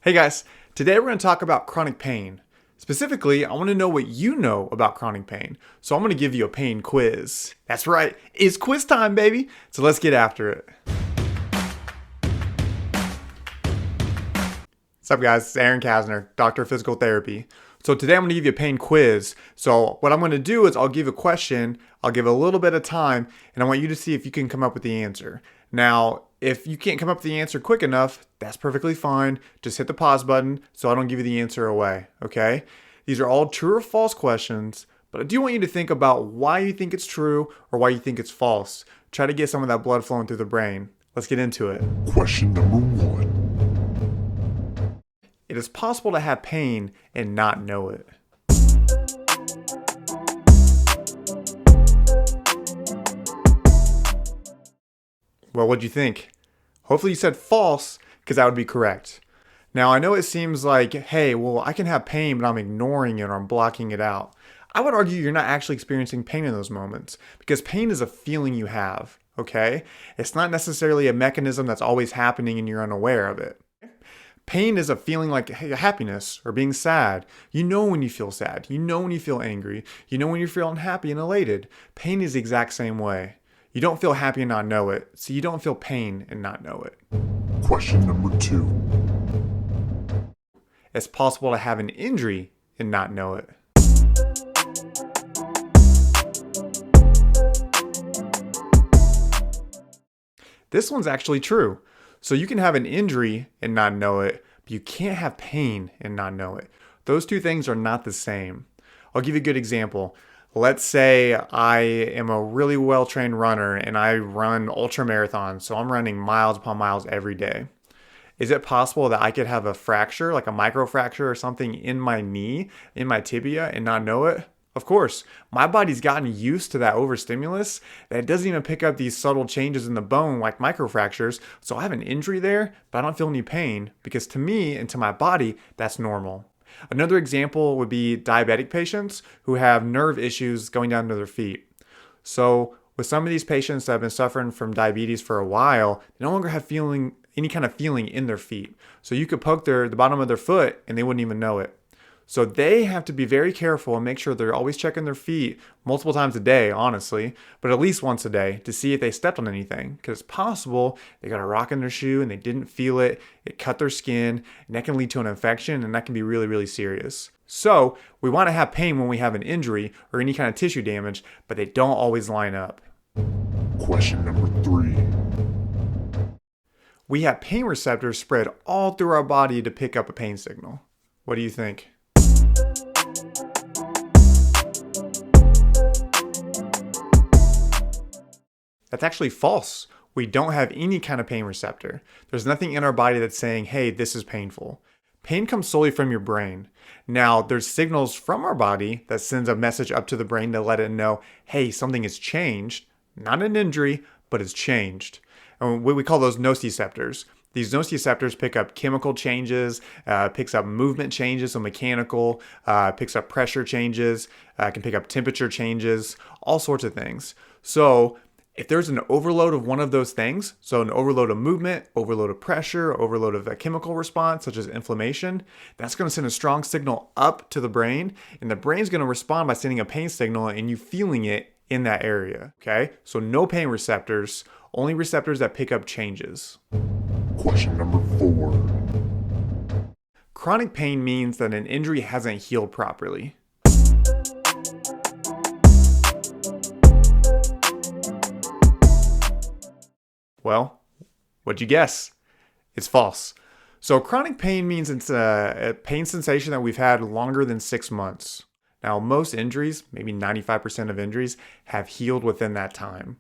Hey guys, today we're going to talk about chronic pain. Specifically, I want to know what you know about chronic pain. So I'm going to give you a pain quiz. That's right, it's quiz time, baby. So let's get after it. What's up guys, it's Aaron Casner, Doctor of Physical Therapy. So today I'm going to give you a pain quiz. So what I'm going to do is I'll give a question, I'll give a little bit of time, and I want you to see if you can come up with the answer. Now, if you can't come up with the answer quick enough, that's perfectly fine. Just hit the pause button so I don't give you the answer away, okay? These are all true or false questions, but I do want you to think about why you think it's true or why you think it's false. Try to get some of that blood flowing through the brain. Let's get into it. Question number 1. It is possible to have pain and not know it. Well, what'd you think? Hopefully you said false, because that would be correct. Now, I know it seems like, hey, well, I can have pain, but I'm ignoring it or I'm blocking it out. I would argue you're not actually experiencing pain in those moments, because pain is a feeling you have, okay? It's not necessarily a mechanism that's always happening and you're unaware of it. Pain is a feeling like happiness or being sad. You know when you feel sad. You know when you feel angry. You know when you're feeling happy and elated. Pain is the exact same way. You don't feel happy and not know it, so you don't feel pain and not know it. Question number 2. It's possible to have an injury and not know it. This one's actually true. So you can have an injury and not know it, but you can't have pain and not know it. Those two things are not the same. I'll give you a good example. Let's say I am a really well-trained runner and I run ultra marathons, so I'm running miles upon miles every day. Is it possible that I could have a fracture, like a microfracture or something in my knee, in my tibia, and not know it? Of course, my body's gotten used to that overstimulus that it doesn't even pick up these subtle changes in the bone like microfractures, so I have an injury there, but I don't feel any pain because to me and to my body, that's normal. Another example would be diabetic patients who have nerve issues going down to their feet. So with some of these patients that have been suffering from diabetes for a while, they no longer have any kind of feeling in their feet. So you could poke the bottom of their foot and they wouldn't even know it. So they have to be very careful and make sure they're always checking their feet multiple times a day, honestly, but at least once a day to see if they stepped on anything. Because it's possible they got a rock in their shoe and they didn't feel it, it cut their skin, and that can lead to an infection and that can be really, really serious. So we want to have pain when we have an injury or any kind of tissue damage, but they don't always line up. Question number 3. We have pain receptors spread all through our body to pick up a pain signal. What do you think? That's actually false. We don't have any kind of pain receptor. There's nothing in our body that's saying, hey, this is painful. Pain comes solely from your brain. Now, there's signals from our body that sends a message up to the brain to let it know, hey, something has changed. Not an injury, but it's changed. And we call those nociceptors. These nociceptors pick up chemical changes, picks up movement changes, so mechanical, picks up pressure changes, can pick up temperature changes, all sorts of things. So if there's an overload of one of those things, so an overload of movement, overload of pressure, overload of a chemical response, such as inflammation, that's going to send a strong signal up to the brain, and the brain's going to respond by sending a pain signal and you feeling it in that area, okay? So no pain receptors, only receptors that pick up changes. Question number 4. Chronic pain means that an injury hasn't healed properly. Well, what'd you guess? It's false. So chronic pain means it's a pain sensation that we've had longer than 6 months. Now, most injuries, maybe 95% of injuries, have healed within that time.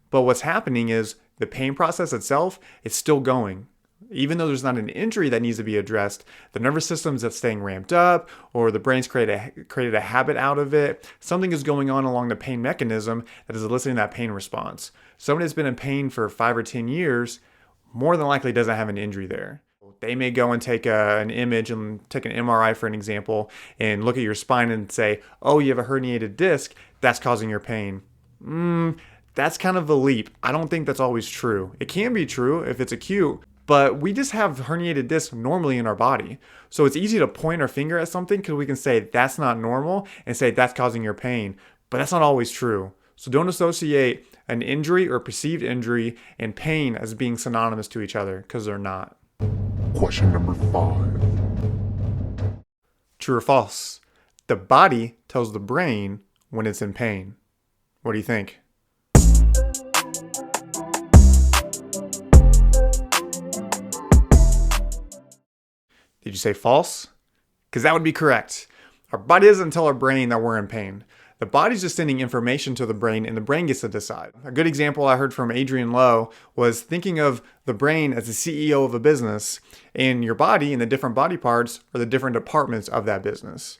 But what's happening is the pain process itself is still going. Even though there's not an injury that needs to be addressed, the nervous system's staying ramped up, or the brain's created a habit out of it. Something is going on along the pain mechanism that is eliciting that pain response. Somebody that's been in pain for 5 or 10 years more than likely doesn't have an injury there. They may go and take an image and take an MRI for an example and look at your spine and say, oh, you have a herniated disc, that's causing your pain. That's kind of a leap. I don't think that's always true. It can be true if it's acute, but we just have herniated discs normally in our body. So it's easy to point our finger at something because we can say that's not normal and say that's causing your pain, but that's not always true. So don't associate an injury or perceived injury and pain as being synonymous to each other, because they're not. Question number 5. True or false? The body tells the brain when it's in pain. What do you think? Did you say false? Because that would be correct. Our body doesn't tell our brain that we're in pain. The body's just sending information to the brain, and the brain gets to decide. A good example I heard from Adrian Lowe was thinking of the brain as the CEO of a business, and your body and the different body parts are the different departments of that business.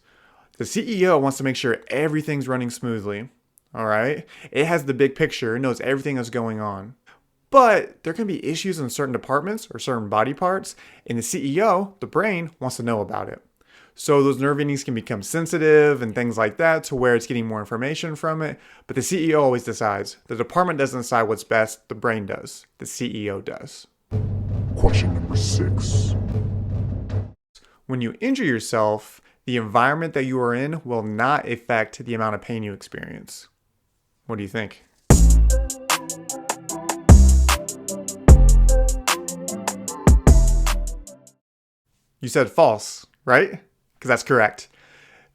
The CEO wants to make sure everything's running smoothly. All right? It has the big picture, it knows everything that's going on. But there can be issues in certain departments or certain body parts, and the CEO, the brain, wants to know about it. So those nerve endings can become sensitive and things like that to where it's getting more information from it. But the CEO always decides. The department doesn't decide what's best, the brain does. The CEO does. Question number 6. When you injure yourself, the environment that you are in will not affect the amount of pain you experience. What do you think? You said false, right? Because that's correct.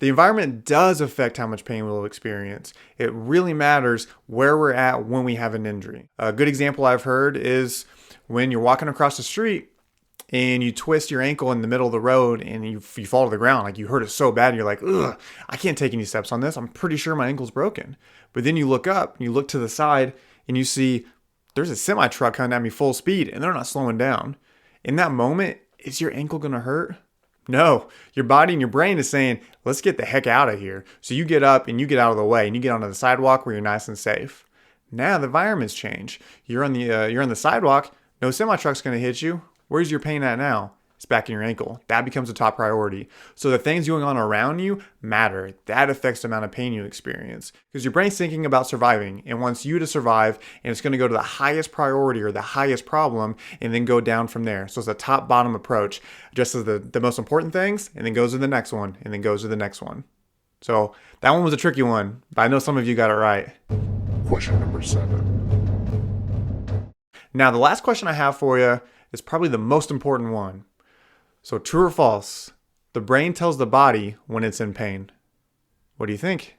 The environment does affect how much pain we'll experience. It really matters where we're at when we have an injury. A good example I've heard is when you're walking across the street and you twist your ankle in the middle of the road and you fall to the ground. Like you hurt it so bad, you're like, ugh, I can't take any steps on this. I'm pretty sure my ankle's broken. But then you look up and you look to the side and you see there's a semi truck coming at me full speed and they're not slowing down. In that moment, is your ankle going to hurt? No, your body and your brain is saying, let's get the heck out of here. So you get up and you get out of the way and you get onto the sidewalk where you're nice and safe. Now the environment's changed. You're on the sidewalk. No semi truck's going to hit you. Where's your pain at now? It's back in your ankle. That becomes a top priority. So the things going on around you matter. That affects the amount of pain you experience because your brain's thinking about surviving and wants you to survive, and it's going to go to the highest priority or the highest problem and then go down from there. So it's a top bottom approach, just as the most important things, and then goes to the next one and then goes to the next one. So that one was a tricky one, but I know some of you got it right. Question number 7. Now the last question I have for you is probably the most important one. So true or false, the brain tells the body when it's in pain. What do you think?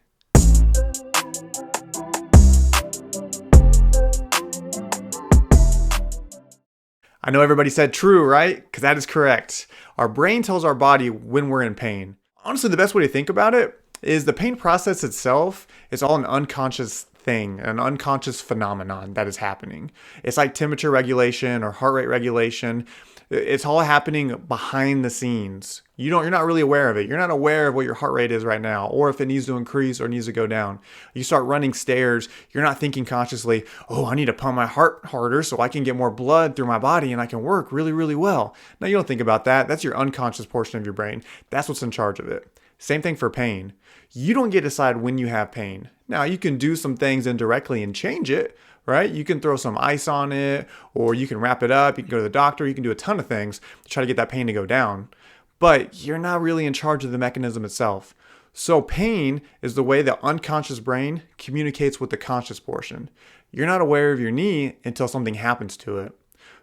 I know everybody said true, right? Because that is correct. Our brain tells our body when we're in pain. Honestly, the best way to think about it is the pain process itself is all an unconscious thing, an unconscious phenomenon that is happening. It's like temperature regulation or heart rate regulation. It's all happening behind the scenes. You're not really aware of it. You're not aware of what your heart rate is right now, or if it needs to increase or needs to go down. You start running stairs. You're not thinking consciously, oh, I need to pump my heart harder so I can get more blood through my body and I can work really, really well. No, you don't think about that. That's your unconscious portion of your brain. That's what's in charge of it. Same thing for pain. You don't get to decide when you have pain. Now, you can do some things indirectly and change it, right? You can throw some ice on it, or you can wrap it up. You can go to the doctor. You can do a ton of things to try to get that pain to go down. But you're not really in charge of the mechanism itself. So pain is the way the unconscious brain communicates with the conscious portion. You're not aware of your knee until something happens to it.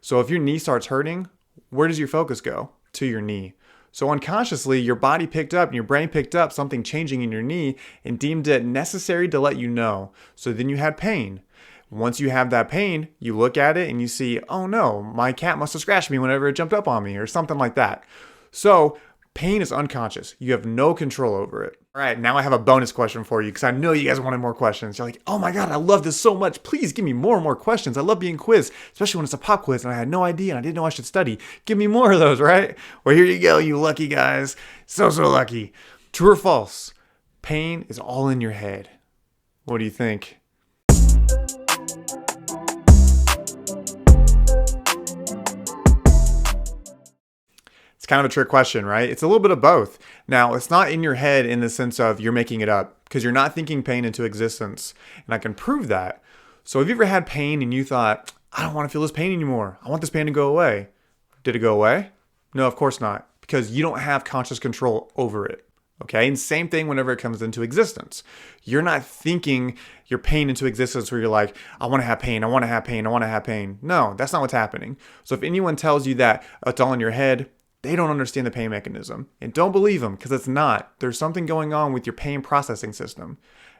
So if your knee starts hurting, where does your focus go? To your knee. So unconsciously, your body picked up and your brain picked up something changing in your knee and deemed it necessary to let you know. So then you had pain. Once you have that pain, you look at it and you see, oh no, my cat must have scratched me whenever it jumped up on me or something like that. So pain is unconscious. You have no control over it. All right, now I have a bonus question for you because I know you guys wanted more questions. You're like, oh my God, I love this so much. Please give me more and more questions. I love being quizzed, especially when it's a pop quiz and I had no idea and I didn't know I should study. Give me more of those, right? Well, here you go, you lucky guys. So lucky. True or false? Pain is all in your head. What do you think? It's kind of a trick question, right? It's a little bit of both. Now, it's not in your head in the sense of you're making it up because you're not thinking pain into existence. And I can prove that. So have you ever had pain and you thought, I don't want to feel this pain anymore. I want this pain to go away. Did it go away? No, of course not, because you don't have conscious control over it. Okay, and same thing whenever it comes into existence. You're not thinking your pain into existence where you're like, I want to have pain, I want to have pain, I want to have pain. No, that's not what's happening. So if anyone tells you that it's all in your head, they don't understand the pain mechanism. And don't believe them, because it's not. There's something going on with your pain processing system.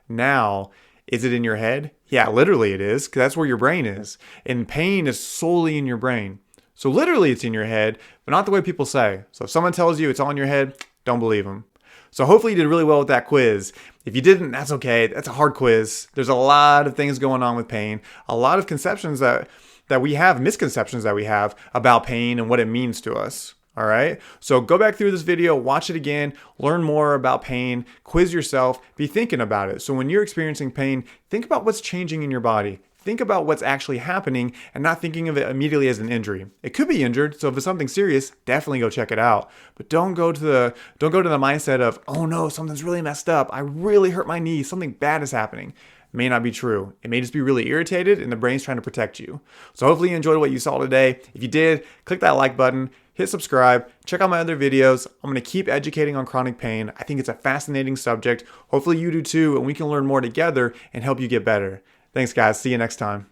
Now, is it in your head? Yeah, literally it is, because that's where your brain is. And pain is solely in your brain. So literally it's in your head, but not the way people say. So if someone tells you it's all in your head, don't believe them. So hopefully you did really well with that quiz. If you didn't, that's okay. That's a hard quiz. There's a lot of things going on with pain, a lot of conceptions that we have, misconceptions that we have about pain and what it means to us. All right. So go back through this video, watch it again, learn more about pain, quiz yourself, be thinking about it. So when you're experiencing pain, think about what's changing in your body. Think about what's actually happening and not thinking of it immediately as an injury. It could be injured, so if it's something serious, definitely go check it out. But don't go to the mindset of, oh no, something's really messed up. I really hurt my knee. Something bad is happening. It may not be true. It may just be really irritated and the brain's trying to protect you. So hopefully you enjoyed what you saw today. If you did, click that like button, hit subscribe, check out my other videos. I'm going to keep educating on chronic pain. I think it's a fascinating subject. Hopefully you do too, and we can learn more together and help you get better. Thanks, guys. See you next time.